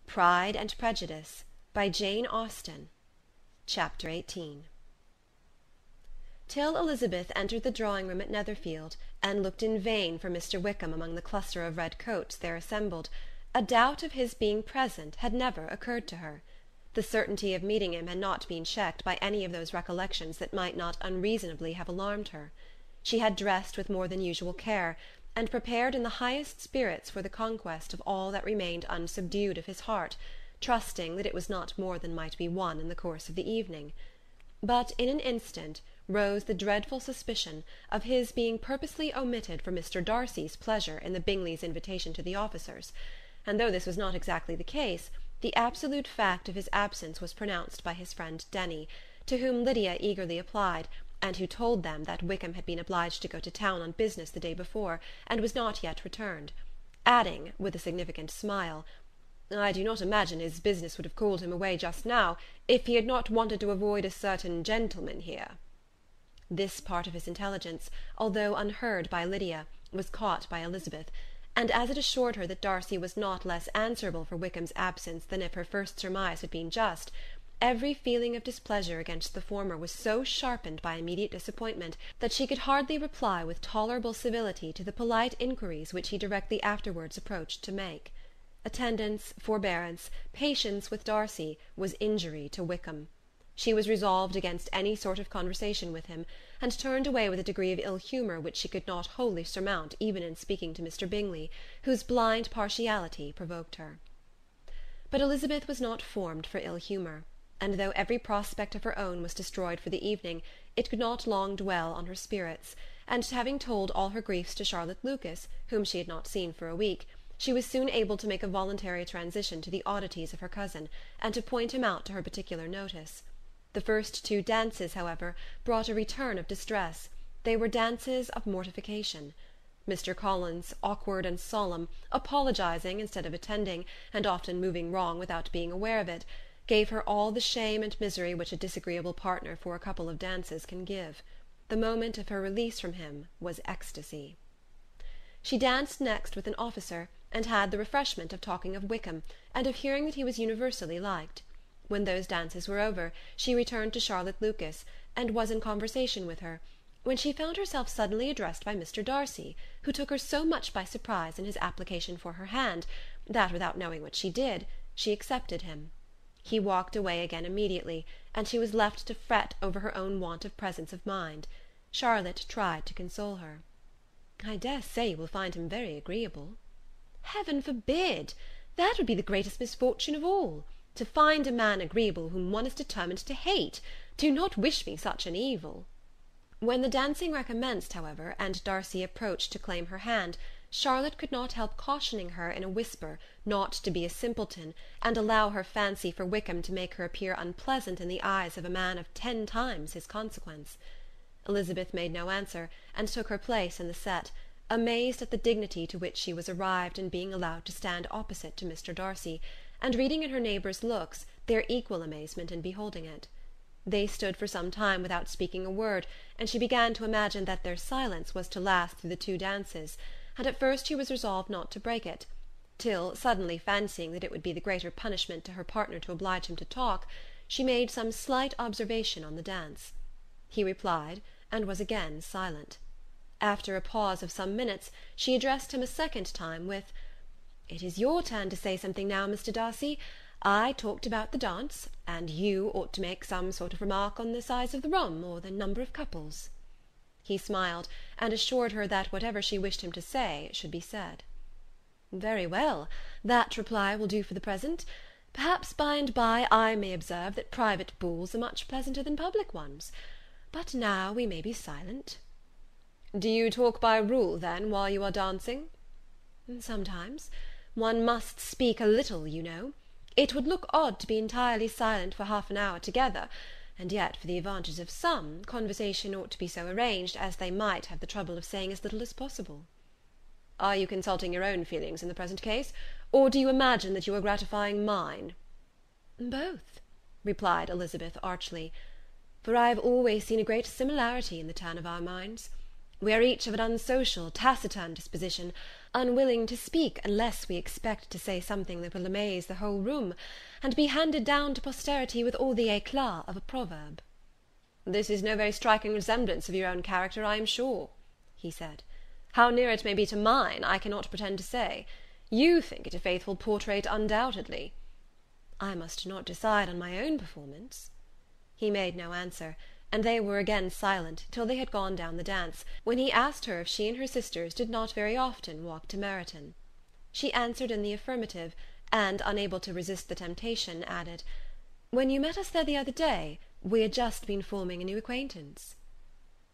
Pride and Prejudice, by Jane Austen. Chapter 18. Till Elizabeth entered the drawing-room at Netherfield, and looked in vain for Mr. Wickham among the cluster of red coats there assembled, a doubt of his being present had never occurred to her. The certainty of meeting him had not been checked by any of those recollections that might not unreasonably have alarmed her. She had dressed with more than usual care, and prepared in the highest spirits for the conquest of all that remained unsubdued of his heart, trusting that it was not more than might be won in the course of the evening. But in an instant rose the dreadful suspicion of his being purposely omitted for Mr. Darcy's pleasure in the Bingleys' invitation to the officers, and though this was not exactly the case, the absolute fact of his absence was pronounced by his friend Denny, to whom Lydia eagerly applied, and who told them that Wickham had been obliged to go to town on business the day before, and was not yet returned, adding, with a significant smile, "I do not imagine his business would have called him away just now, if he had not wanted to avoid a certain gentleman here." This part of his intelligence, although unheard by Lydia, was caught by Elizabeth, and as it assured her that Darcy was not less answerable for Wickham's absence than if her first surmise had been just, every feeling of displeasure against the former was so sharpened by immediate disappointment that she could hardly reply with tolerable civility to the polite inquiries which he directly afterwards approached to make. Attendance, forbearance, patience with Darcy, was injury to Wickham. She was resolved against any sort of conversation with him, and turned away with a degree of ill-humour which she could not wholly surmount even in speaking to Mr. Bingley, whose blind partiality provoked her. But Elizabeth was not formed for ill-humour, and though every prospect of her own was destroyed for the evening, it could not long dwell on her spirits, and having told all her griefs to Charlotte Lucas, whom she had not seen for a week, she was soon able to make a voluntary transition to the oddities of her cousin, and to point him out to her particular notice. The first two dances, however, brought a return of distress. They were dances of mortification. Mr. Collins, awkward and solemn, apologizing instead of attending, and often moving wrong without being aware of it, gave her all the shame and misery which a disagreeable partner for a couple of dances can give. The moment of her release from him was ecstasy. She danced next with an officer, and had the refreshment of talking of Wickham, and of hearing that he was universally liked. When those dances were over, she returned to Charlotte Lucas, and was in conversation with her, when she found herself suddenly addressed by Mr. Darcy, who took her so much by surprise in his application for her hand, that, without knowing what she did, she accepted him. He walked away again immediately, and she was left to fret over her own want of presence of mind. Charlotte tried to console her. "I dare say you will find him very agreeable." "Heaven forbid! That would be the greatest misfortune of all. To find a man agreeable whom one is determined to hate. Do not wish me such an evil." When the dancing recommenced, however, and Darcy approached to claim her hand, Charlotte could not help cautioning her in a whisper not to be a simpleton, and allow her fancy for Wickham to make her appear unpleasant in the eyes of a man of 10 times his consequence. Elizabeth made no answer, and took her place in the set, amazed at the dignity to which she was arrived in being allowed to stand opposite to Mr. Darcy, and reading in her neighbours' looks their equal amazement in beholding it. They stood for some time without speaking a word, and she began to imagine that their silence was to last through the 2 dances, and at first she was resolved not to break it, till, suddenly fancying that it would be the greater punishment to her partner to oblige him to talk, she made some slight observation on the dance. He replied, and was again silent. After a pause of some minutes, she addressed him a second time with, "It is your turn to say something now, Mr. Darcy. I talked about the dance, and you ought to make some sort of remark on the size of the room, or the number of couples." He smiled, and assured her that whatever she wished him to say should be said. "Very well, that reply will do for the present. Perhaps by and by I may observe that private balls are much pleasanter than public ones. But now we may be silent." "Do you talk by rule, then, while you are dancing?" "Sometimes. One must speak a little, you know. It would look odd to be entirely silent for half an hour together, and yet, for the advantage of some, conversation ought to be so arranged as they might have the trouble of saying as little as possible." "Are you consulting your own feelings in the present case, or do you imagine that you are gratifying mine?" "Both," replied Elizabeth archly, "for I have always seen a great similarity in the turn of our minds. We are each of an unsocial, taciturn disposition, unwilling to speak unless we expect to say something that will amaze the whole room, and be handed down to posterity with all the éclat of a proverb." "This is no very striking resemblance of your own character, I am sure," he said. "How near it may be to mine, I cannot pretend to say. You think it a faithful portrait, undoubtedly." "I must not decide on my own performance." He made no answer, and they were again silent till they had gone down the dance, when he asked her if she and her sisters did not very often walk to Meryton. She answered in the affirmative, and, unable to resist the temptation, added, "When you met us there the other day, we had just been forming a new acquaintance."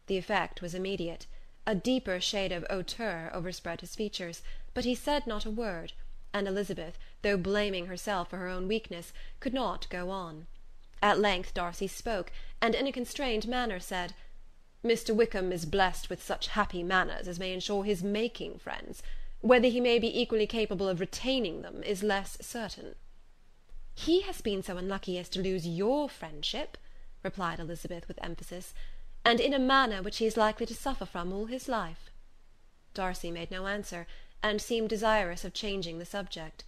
The effect was immediate. A deeper shade of hauteur overspread his features, but he said not a word, and Elizabeth, though blaming herself for her own weakness, could not go on. At length Darcy spoke, and in a constrained manner said, "Mr. Wickham is blessed with such happy manners as may ensure his making friends. Whether he may be equally capable of retaining them is less certain." "He has been so unlucky as to lose your friendship," replied Elizabeth with emphasis, "and in a manner which he is likely to suffer from all his life." Darcy made no answer, and seemed desirous of changing the subject.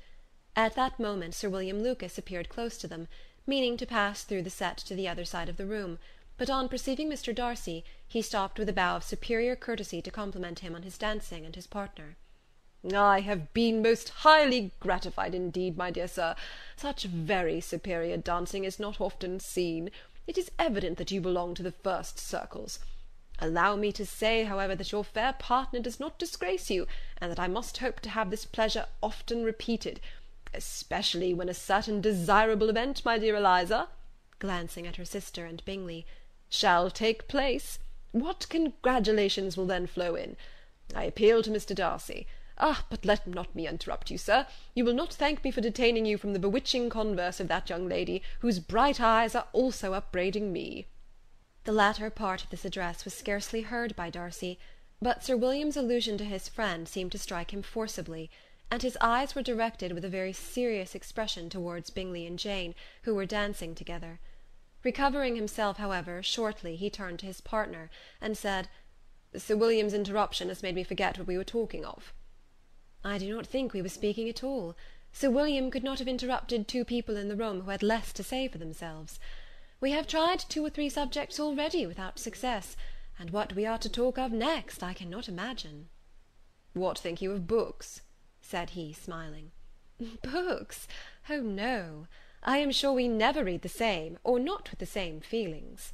At that moment Sir William Lucas appeared close to them, meaning to pass through the set to the other side of the room, but on perceiving Mr. Darcy, he stopped with a bow of superior courtesy to compliment him on his dancing and his partner. "I have been most highly gratified indeed, my dear sir. Such very superior dancing is not often seen. It is evident that you belong to the first circles. Allow me to say, however, that your fair partner does not disgrace you, and that I must hope to have this pleasure often repeated, especially when a certain desirable event, my dear Eliza," glancing at her sister and Bingley, "shall take place. What congratulations will then flow in! I appeal to Mr. Darcy. But let not me interrupt you, sir. You will not thank me for detaining you from the bewitching converse of that young lady, whose bright eyes are also upbraiding me." The latter part of this address was scarcely heard by Darcy, but Sir William's allusion to his friend seemed to strike him forcibly, and his eyes were directed with a very serious expression towards Bingley and Jane, who were dancing together. Recovering himself, however, shortly, he turned to his partner, and said, "Sir William's interruption has made me forget what we were talking of." "I do not think we were speaking at all. Sir William could not have interrupted two people in the room who had less to say for themselves. We have tried 2 or 3 subjects already without success, and what we are to talk of next I cannot imagine." "What think you of books?" said he, smiling. "Books? Oh, no. I am sure we never read the same, or not with the same feelings."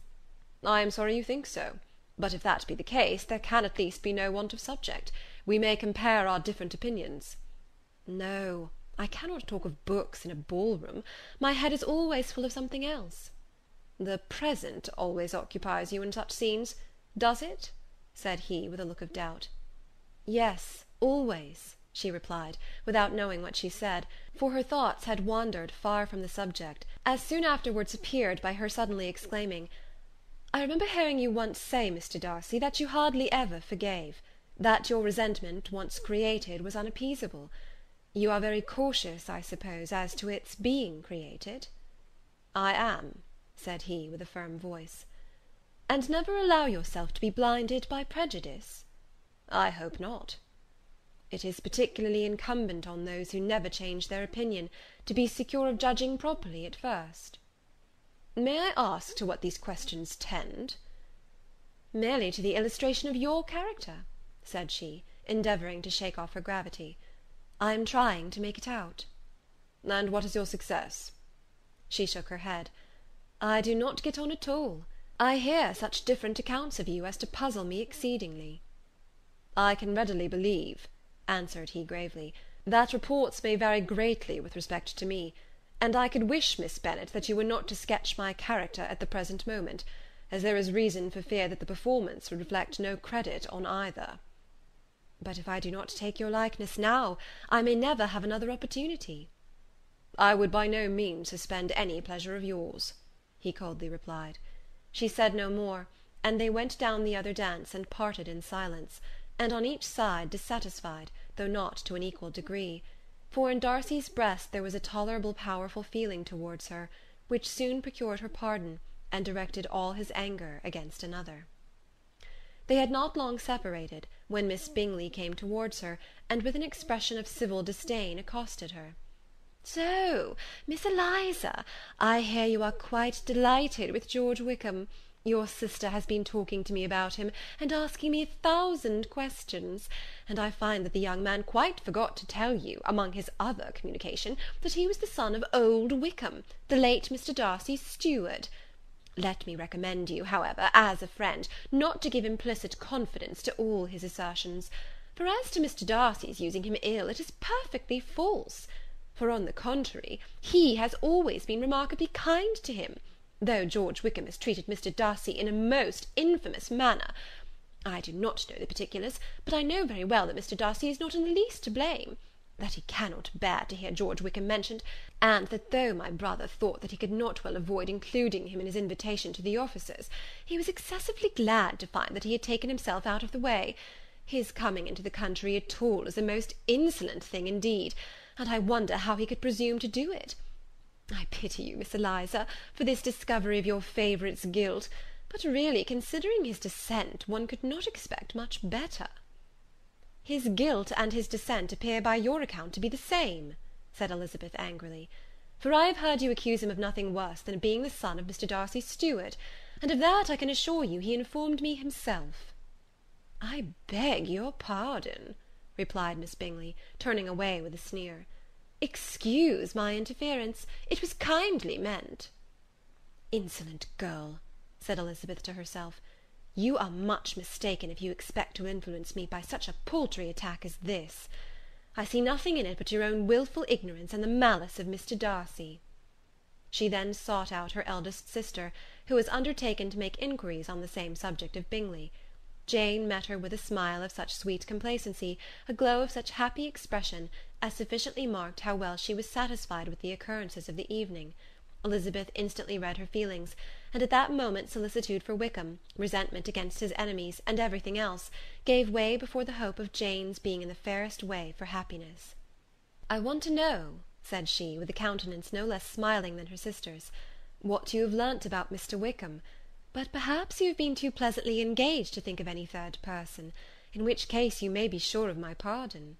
"I am sorry you think so. But if that be the case, there can at least be no want of subject. We may compare our different opinions." "No, I cannot talk of books in a ball-room. My head is always full of something else." "The present always occupies you in such scenes, does it?" said he, with a look of doubt. "Yes, always," she replied, without knowing what she said, for her thoughts had wandered far from the subject, as soon afterwards appeared by her suddenly exclaiming, "I remember hearing you once say, Mr. Darcy, that you hardly ever forgave, that your resentment, once created, was unappeasable. You are very cautious, I suppose, as to its being created?" "I am," said he, with a firm voice. "And never allow yourself to be blinded by prejudice?" "I hope not." "It is particularly incumbent on those who never change their opinion, to be secure of judging properly at first." "May I ask to what these questions tend?" "Merely to the illustration of your character," said she, endeavouring to shake off her gravity. "I am trying to make it out." "And what is your success?" She shook her head. "I do not get on at all. I hear such different accounts of you as to puzzle me exceedingly." "I can readily believe," answered he gravely, "that reports may vary greatly with respect to me, and I could wish, Miss Bennet, that you were not to sketch my character at the present moment, as there is reason for fear that the performance would reflect no credit on either." "But if I do not take your likeness now, I may never have another opportunity." "I would by no means suspend any pleasure of yours," he coldly replied. She said no more, and they went down the other dance and parted in silence, and on each side dissatisfied, though not to an equal degree; for in Darcy's breast there was a tolerable powerful feeling towards her, which soon procured her pardon, and directed all his anger against another. They had not long separated, when Miss Bingley came towards her, and with an expression of civil disdain accosted her. "So, Miss Eliza, I hear you are quite delighted with George Wickham. Your sister has been talking to me about him, and asking me 1,000 questions, and I find that the young man quite forgot to tell you, among his other communication, that he was the son of old Wickham, the late Mr. Darcy's steward. Let me recommend you, however, as a friend, not to give implicit confidence to all his assertions, for as to Mr. Darcy's using him ill, it is perfectly false, for on the contrary, he has always been remarkably kind to him, though George Wickham has treated Mr. Darcy in a most infamous manner. I do not know the particulars, but I know very well that Mr. Darcy is not in the least to blame, that he cannot bear to hear George Wickham mentioned, and that though my brother thought that he could not well avoid including him in his invitation to the officers, he was excessively glad to find that he had taken himself out of the way. His coming into the country at all is a most insolent thing indeed, and I wonder how he could presume to do it. I pity you, Miss Eliza, for this discovery of your favourite's guilt, but really, considering his descent, one could not expect much better." "His guilt and his descent appear by your account to be the same," said Elizabeth angrily, "for I have heard you accuse him of nothing worse than being the son of Mr. Darcy's steward, and of that I can assure you he informed me himself." "I beg your pardon," replied Miss Bingley, turning away with a sneer. "Excuse my interference. It was kindly meant." "Insolent girl," said Elizabeth to herself, "you are much mistaken if you expect to influence me by such a paltry attack as this. I see nothing in it but your own wilful ignorance and the malice of Mr. Darcy." She then sought out her eldest sister, who was undertaken to make inquiries on the same subject of Bingley. Jane met her with a smile of such sweet complacency, a glow of such happy expression, as sufficiently marked how well she was satisfied with the occurrences of the evening. Elizabeth instantly read her feelings, and at that moment solicitude for Wickham, resentment against his enemies, and everything else, gave way before the hope of Jane's being in the fairest way for happiness. "I want to know," said she, with a countenance no less smiling than her sister's, "what you have learnt about Mr. Wickham. But perhaps you have been too pleasantly engaged to think of any third person, in which case you may be sure of my pardon."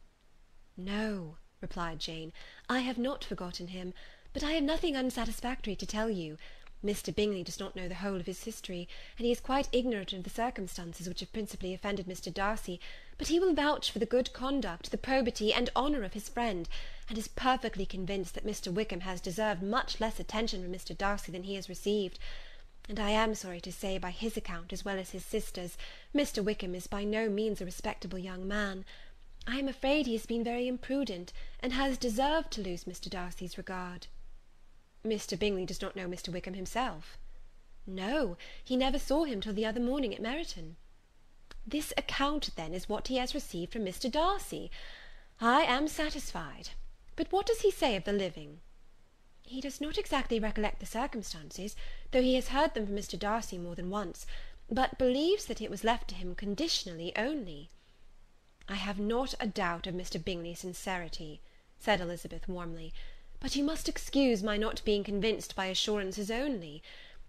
"No," replied Jane, "I have not forgotten him, but I have nothing unsatisfactory to tell you. Mr. Bingley does not know the whole of his history, and he is quite ignorant of the circumstances which have principally offended Mr. Darcy, but he will vouch for the good conduct, the probity, and honour of his friend, and is perfectly convinced that Mr. Wickham has deserved much less attention from Mr. Darcy than he has received, and I am sorry to say, by his account as well as his sister's, Mr. Wickham is by no means a respectable young man. I am afraid he has been very imprudent, and has deserved to lose Mr. Darcy's regard." "Mr. Bingley does not know Mr. Wickham himself?" "No, he never saw him till the other morning at Meryton." "This account, then, is what he has received from Mr. Darcy. I am satisfied. But what does he say of the living?" "He does not exactly recollect the circumstances, though he has heard them from Mr. Darcy more than once, but believes that it was left to him conditionally only." "I have not a doubt of Mr. Bingley's sincerity," said Elizabeth warmly, "but you must excuse my not being convinced by assurances only.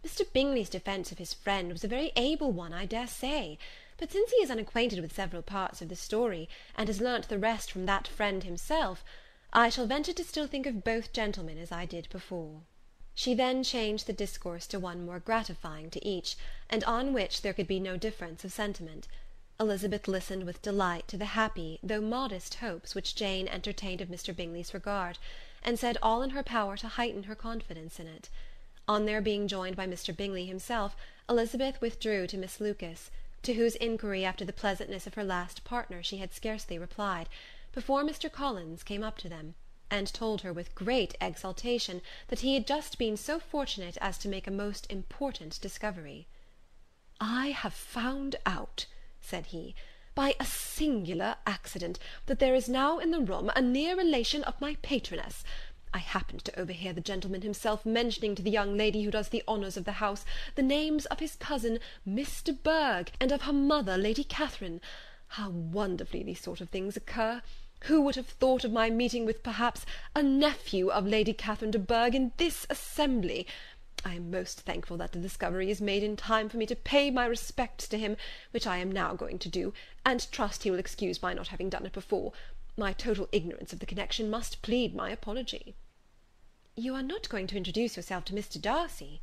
Mr. Bingley's defence of his friend was a very able one, I dare say, but since he is unacquainted with several parts of the story, and has learnt the rest from that friend himself, I shall venture to still think of both gentlemen as I did before." She then changed the discourse to one more gratifying to each, and on which there could be no difference of sentiment. Elizabeth listened with delight to the happy, though modest hopes which Jane entertained of Mr. Bingley's regard, and said all in her power to heighten her confidence in it. On their being joined by Mr. Bingley himself, Elizabeth withdrew to Miss Lucas, to whose inquiry after the pleasantness of her last partner she had scarcely replied, before Mr. Collins came up to them, and told her with great exultation that he had just been so fortunate as to make a most important discovery. "I have found out," said he, "by a singular accident, that there is now in the room a near relation of my patroness. I happened to overhear the gentleman himself mentioning to the young lady who does the honours of the house the names of his cousin, Miss de Bourgh, and of her mother, Lady Catherine. How wonderfully these sort of things occur! Who would have thought of my meeting with, perhaps, a nephew of Lady Catherine de Bourgh in this assembly? I am most thankful that the discovery is made in time for me to pay my respects to him, which I am now going to do, and trust he will excuse my not having done it before. My total ignorance of the connection must plead my apology." "You are not going to introduce yourself to Mr. Darcy?"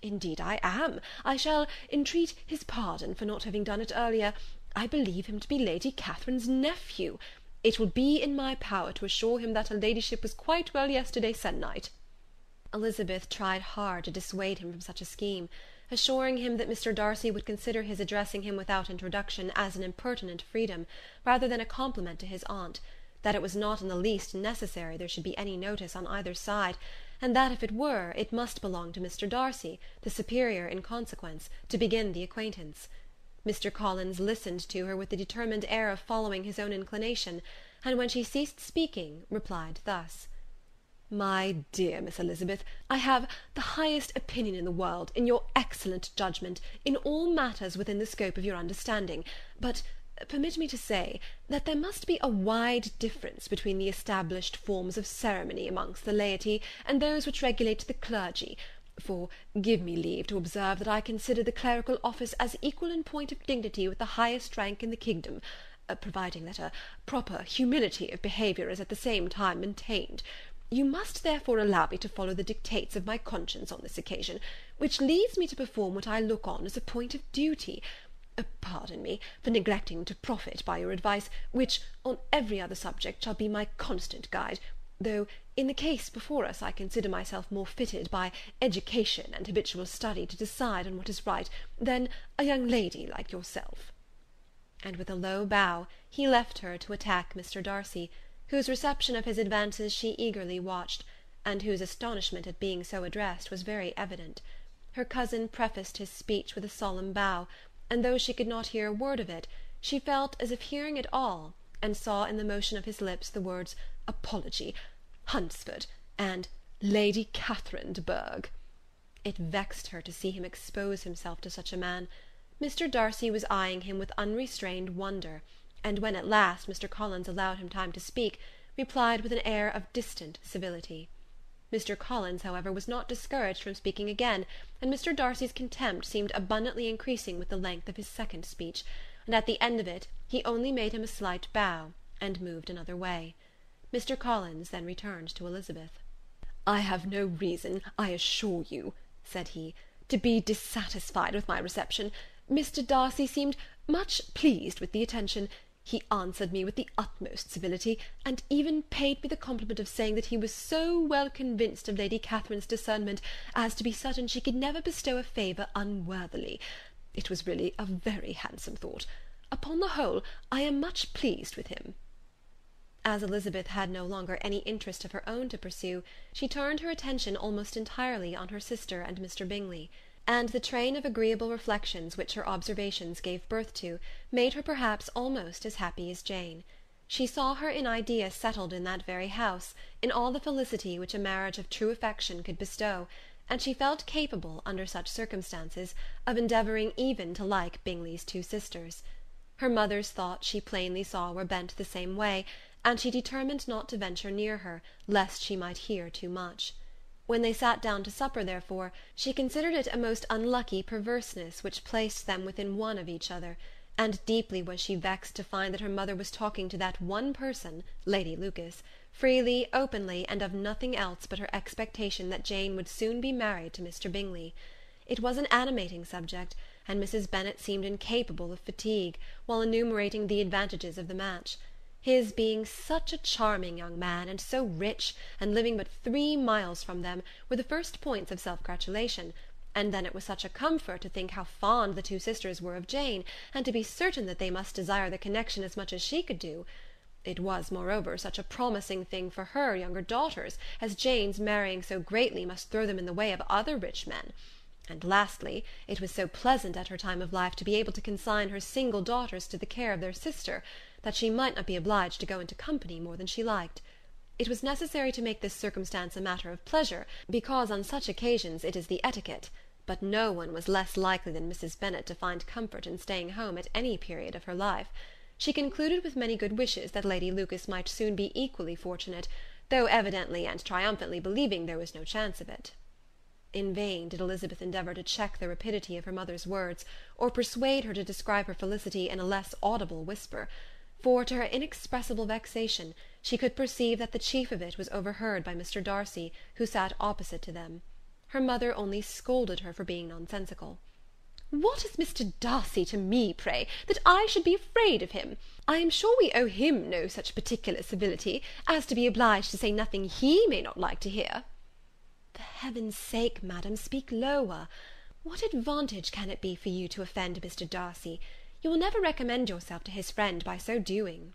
"Indeed I am. I shall entreat his pardon for not having done it earlier. I believe him to be Lady Catherine's nephew. It will be in my power to assure him that her ladyship was quite well yesterday se'nnight." Elizabeth tried hard to dissuade him from such a scheme, assuring him that Mr. Darcy would consider his addressing him without introduction as an impertinent freedom, rather than a compliment to his aunt, that it was not in the least necessary there should be any notice on either side, and that if it were, it must belong to Mr. Darcy, the superior in consequence, to begin the acquaintance. Mr. Collins listened to her with the determined air of following his own inclination, and when she ceased speaking, replied thus: "My dear Miss Elizabeth, I have the highest opinion in the world, in your excellent judgment, in all matters within the scope of your understanding, but permit me to say, that there must be a wide difference between the established forms of ceremony amongst the laity, and those which regulate the clergy, for give me leave to observe that I consider the clerical office as equal in point of dignity with the highest rank in the kingdom, providing that a proper humility of behaviour is at the same time maintained. You must therefore allow me to follow the dictates of my conscience on this occasion, which leads me to perform what I look on as a point of duty. Pardon me for neglecting to profit by your advice, which, on every other subject, shall be my constant guide, though in the case before us I consider myself more fitted by education and habitual study to decide on what is right than a young lady like yourself." And with a low bow he left her to attack Mr. Darcy, whose reception of his advances she eagerly watched, and whose astonishment at being so addressed was very evident. Her cousin prefaced his speech with a solemn bow, and though she could not hear a word of it, she felt as if hearing it all, and saw in the motion of his lips the words apology, Hunsford, and Lady Catherine de Bourgh. It vexed her to see him expose himself to such a man. Mr. Darcy was eyeing him with unrestrained wonder, and when at last Mr. Collins allowed him time to speak, replied with an air of distant civility. Mr. Collins, however, was not discouraged from speaking again, and Mr. Darcy's contempt seemed abundantly increasing with the length of his second speech, and at the end of it he only made him a slight bow, and moved another way. Mr. Collins then returned to Elizabeth. "I have no reason, I assure you," said he, "to be dissatisfied with my reception. Mr. Darcy seemed much pleased with the attention. He answered me with the utmost civility, and even paid me the compliment of saying that he was so well convinced of Lady Catherine's discernment as to be certain she could never bestow a favour unworthily. It was really a very handsome thought. Upon the whole, I am much pleased with him." As Elizabeth had no longer any interest of her own to pursue, she turned her attention almost entirely on her sister and Mr. Bingley, and the train of agreeable reflections which her observations gave birth to made her perhaps almost as happy as Jane. She saw her in idea settled in that very house, in all the felicity which a marriage of true affection could bestow, and she felt capable, under such circumstances, of endeavouring even to like Bingley's two sisters. Her mother's thoughts she plainly saw were bent the same way, and she determined not to venture near her, lest she might hear too much. When they sat down to supper, therefore, she considered it a most unlucky perverseness which placed them within one of each other, and deeply was she vexed to find that her mother was talking to that one person, Lady Lucas, freely, openly, and of nothing else but her expectation that Jane would soon be married to Mr. Bingley. It was an animating subject, and Mrs. Bennet seemed incapable of fatigue, while enumerating the advantages of the match. His being such a charming young man, and so rich, and living but 3 miles from them, were the first points of self-gratulation, and then it was such a comfort to think how fond the two sisters were of Jane, and to be certain that they must desire the connection as much as she could do. It was, moreover, such a promising thing for her younger daughters, as Jane's marrying so greatly must throw them in the way of other rich men. And lastly, it was so pleasant at her time of life to be able to consign her single daughters to the care of their sister, that she might not be obliged to go into company more than she liked. It was necessary to make this circumstance a matter of pleasure, because on such occasions it is the etiquette, but no one was less likely than Mrs. Bennet to find comfort in staying home at any period of her life. She concluded with many good wishes that Lady Lucas might soon be equally fortunate, though evidently and triumphantly believing there was no chance of it. In vain did Elizabeth endeavour to check the rapidity of her mother's words, or persuade her to describe her felicity in a less audible whisper; for, to her inexpressible vexation, she could perceive that the chief of it was overheard by Mr. Darcy, who sat opposite to them. Her mother only scolded her for being nonsensical. "What is Mr. Darcy to me, pray, that I should be afraid of him? I am sure we owe him no such particular civility, as to be obliged to say nothing he may not like to hear." "For heaven's sake, madam, speak lower. What advantage can it be for you to offend Mr. Darcy? You will never recommend yourself to his friend by so doing."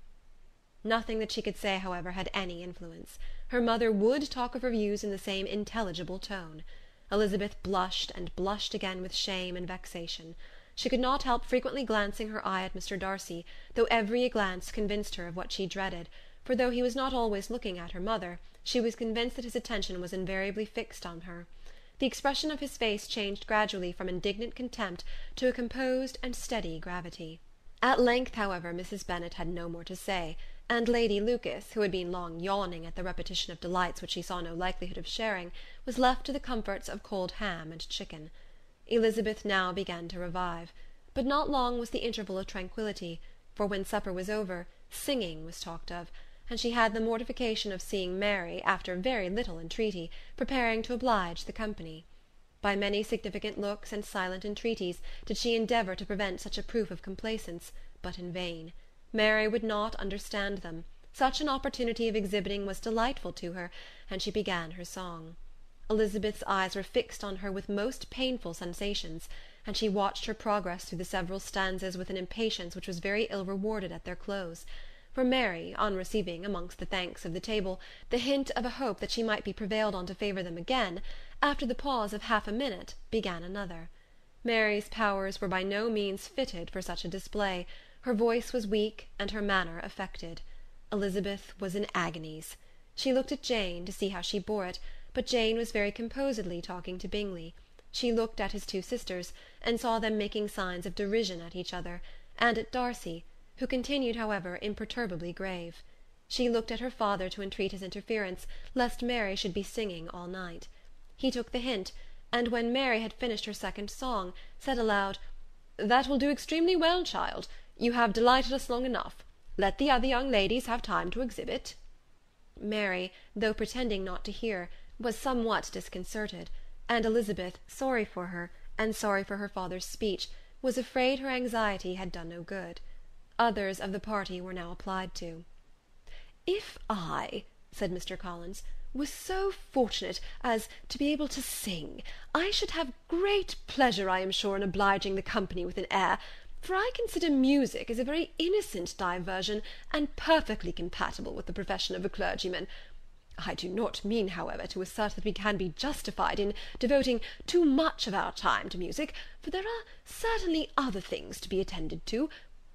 Nothing that she could say, however, had any influence. Her mother would talk of her views in the same intelligible tone. Elizabeth blushed and blushed again with shame and vexation. She could not help frequently glancing her eye at Mr. Darcy, though every glance convinced her of what she dreaded, for though he was not always looking at her mother, she was convinced that his attention was invariably fixed on her. The expression of his face changed gradually from indignant contempt to a composed and steady gravity. At length, however, Mrs. Bennet had no more to say, and Lady Lucas, who had been long yawning at the repetition of delights which she saw no likelihood of sharing, was left to the comforts of cold ham and chicken. Elizabeth now began to revive, but not long was the interval of tranquillity, for when supper was over, singing was talked of, and she had the mortification of seeing Mary, after very little entreaty, preparing to oblige the company. By many significant looks and silent entreaties did she endeavour to prevent such a proof of complaisance, but in vain. Mary would not understand them. Such an opportunity of exhibiting was delightful to her, and she began her song. Elizabeth's eyes were fixed on her with most painful sensations, and she watched her progress through the several stanzas with an impatience which was very ill rewarded at their close. For Mary, on receiving, amongst the thanks of the table, the hint of a hope that she might be prevailed on to favour them again, after the pause of half a minute, began another. Mary's powers were by no means fitted for such a display. Her voice was weak, and her manner affected. Elizabeth was in agonies. She looked at Jane, to see how she bore it, but Jane was very composedly talking to Bingley. She looked at his two sisters, and saw them making signs of derision at each other, and at Darcy, who continued, however, imperturbably grave. She looked at her father to entreat his interference, lest Mary should be singing all night. He took the hint, and when Mary had finished her second song, said aloud, "That will do extremely well, child. You have delighted us long enough. Let the other young ladies have time to exhibit." Mary, though pretending not to hear, was somewhat disconcerted, and Elizabeth, sorry for her, and sorry for her father's speech, was afraid her anxiety had done no good. Others of the party were now applied to. "If I," said Mr. Collins, "was so fortunate as to be able to sing, I should have great pleasure, I am sure, in obliging the company with an air, for I consider music as a very innocent diversion, and perfectly compatible with the profession of a clergyman. I do not mean, however, to assert that we can be justified in devoting too much of our time to music, for there are certainly other things to be attended to.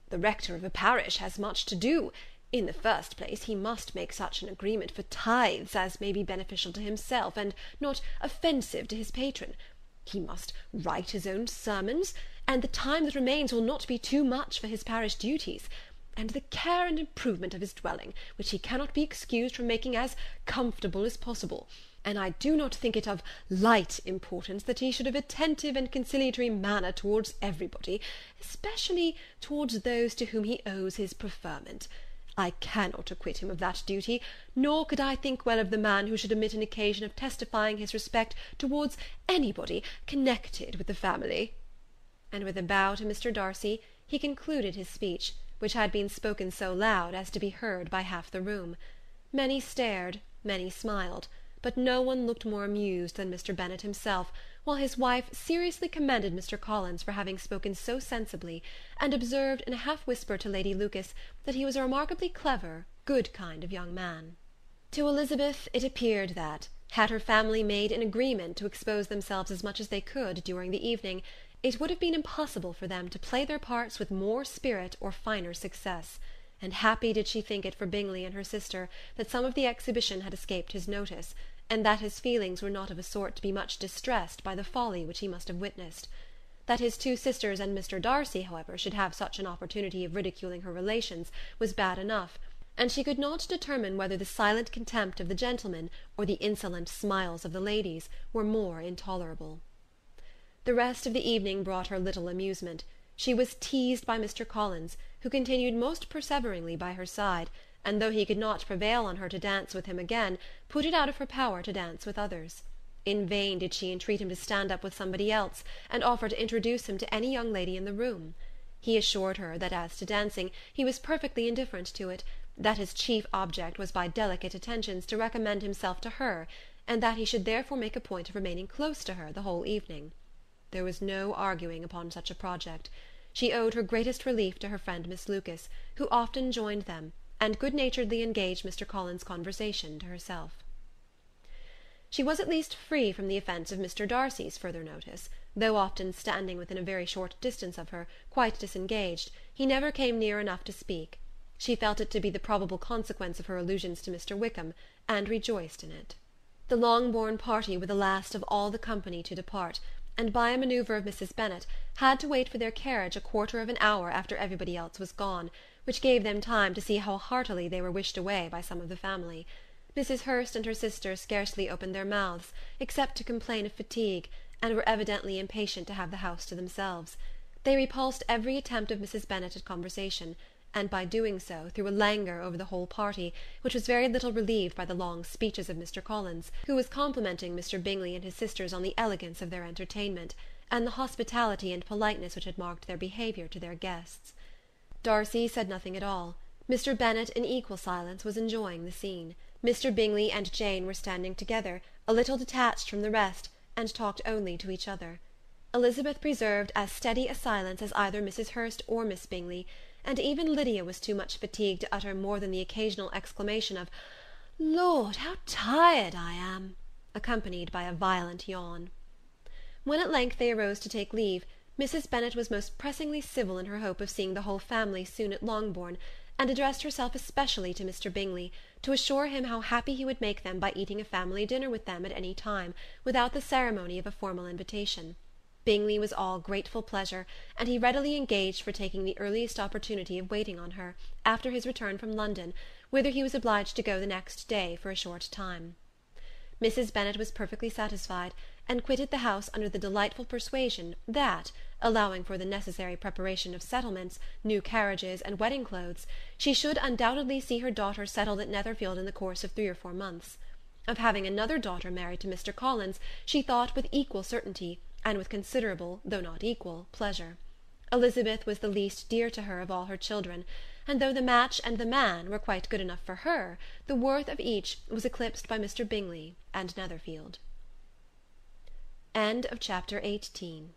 The rector of a parish has much to do. In the first place, he must make such an agreement for tithes as may be beneficial to himself, and not offensive to his patron. He must write his own sermons, and the time that remains will not be too much for his parish duties, and the care and improvement of his dwelling, which he cannot be excused from making as comfortable as possible. And I do not think it of light importance that he should have attentive and conciliatory manner towards everybody, especially towards those to whom he owes his preferment. I cannot acquit him of that duty, nor could I think well of the man who should omit an occasion of testifying his respect towards anybody connected with the family." And with a bow to Mr. Darcy, he concluded his speech, which had been spoken so loud as to be heard by half the room. Many stared, many smiled, but no one looked more amused than Mr. Bennet himself, while his wife seriously commended Mr. Collins for having spoken so sensibly, and observed in a half-whisper to Lady Lucas that he was a remarkably clever, good kind of young man. To Elizabeth it appeared that, had her family made an agreement to expose themselves as much as they could during the evening, it would have been impossible for them to play their parts with more spirit or finer success, and happy did she think it for Bingley and her sister that some of the exhibition had escaped his notice, and that his feelings were not of a sort to be much distressed by the folly which he must have witnessed. That his two sisters and Mr. Darcy, however, should have such an opportunity of ridiculing her relations was bad enough, and she could not determine whether the silent contempt of the gentlemen or the insolent smiles of the ladies were more intolerable. The rest of the evening brought her little amusement. She was teased by Mr. Collins, who continued most perseveringly by her side, and though he could not prevail on her to dance with him again, put it out of her power to dance with others. In vain did she entreat him to stand up with somebody else, and offer to introduce him to any young lady in the room. He assured her that as to dancing, he was perfectly indifferent to it, that his chief object was by delicate attentions to recommend himself to her, and that he should therefore make a point of remaining close to her the whole evening. There was no arguing upon such a project. She owed her greatest relief to her friend Miss Lucas, who often joined them, and good-naturedly engaged Mr. Collins's conversation to herself. She was at least free from the offence of Mr. Darcy's further notice, though often standing within a very short distance of her, quite disengaged, he never came near enough to speak. She felt it to be the probable consequence of her allusions to Mr. Wickham, and rejoiced in it. The Longbourn party were the last of all the company to depart, and by a manoeuvre of Mrs. Bennet had to wait for their carriage a quarter of an hour after everybody else was gone, which gave them time to see how heartily they were wished away by some of the family. Mrs. Hurst and her sister scarcely opened their mouths, except to complain of fatigue, and were evidently impatient to have the house to themselves. They repulsed every attempt of Mrs. Bennet at conversation, and by doing so threw a languor over the whole party, which was very little relieved by the long speeches of Mr. Collins, who was complimenting Mr. Bingley and his sisters on the elegance of their entertainment, and the hospitality and politeness which had marked their behaviour to their guests. Darcy said nothing at all. Mr. Bennet, in equal silence, was enjoying the scene. Mr. Bingley and Jane were standing together, a little detached from the rest, and talked only to each other. Elizabeth preserved as steady a silence as either Mrs. Hurst or Miss Bingley, and even Lydia was too much fatigued to utter more than the occasional exclamation of "Lord, how tired I am!" accompanied by a violent yawn. When at length they arose to take leave, Mrs. Bennet was most pressingly civil in her hope of seeing the whole family soon at Longbourn, and addressed herself especially to Mr. Bingley, to assure him how happy he would make them by eating a family dinner with them at any time, without the ceremony of a formal invitation. Bingley was all grateful pleasure, and he readily engaged for taking the earliest opportunity of waiting on her, after his return from London, whither he was obliged to go the next day for a short time. Mrs. Bennet was perfectly satisfied, and quitted the house under the delightful persuasion that, allowing for the necessary preparation of settlements, new carriages, and wedding clothes, she should undoubtedly see her daughter settled at Netherfield in the course of 3 or 4 months. Of having another daughter married to Mr. Collins, she thought with equal certainty, and with considerable, though not equal, pleasure. Elizabeth was the least dear to her of all her children, and though the match and the man were quite good enough for her, the worth of each was eclipsed by Mr. Bingley and Netherfield. End of chapter 18.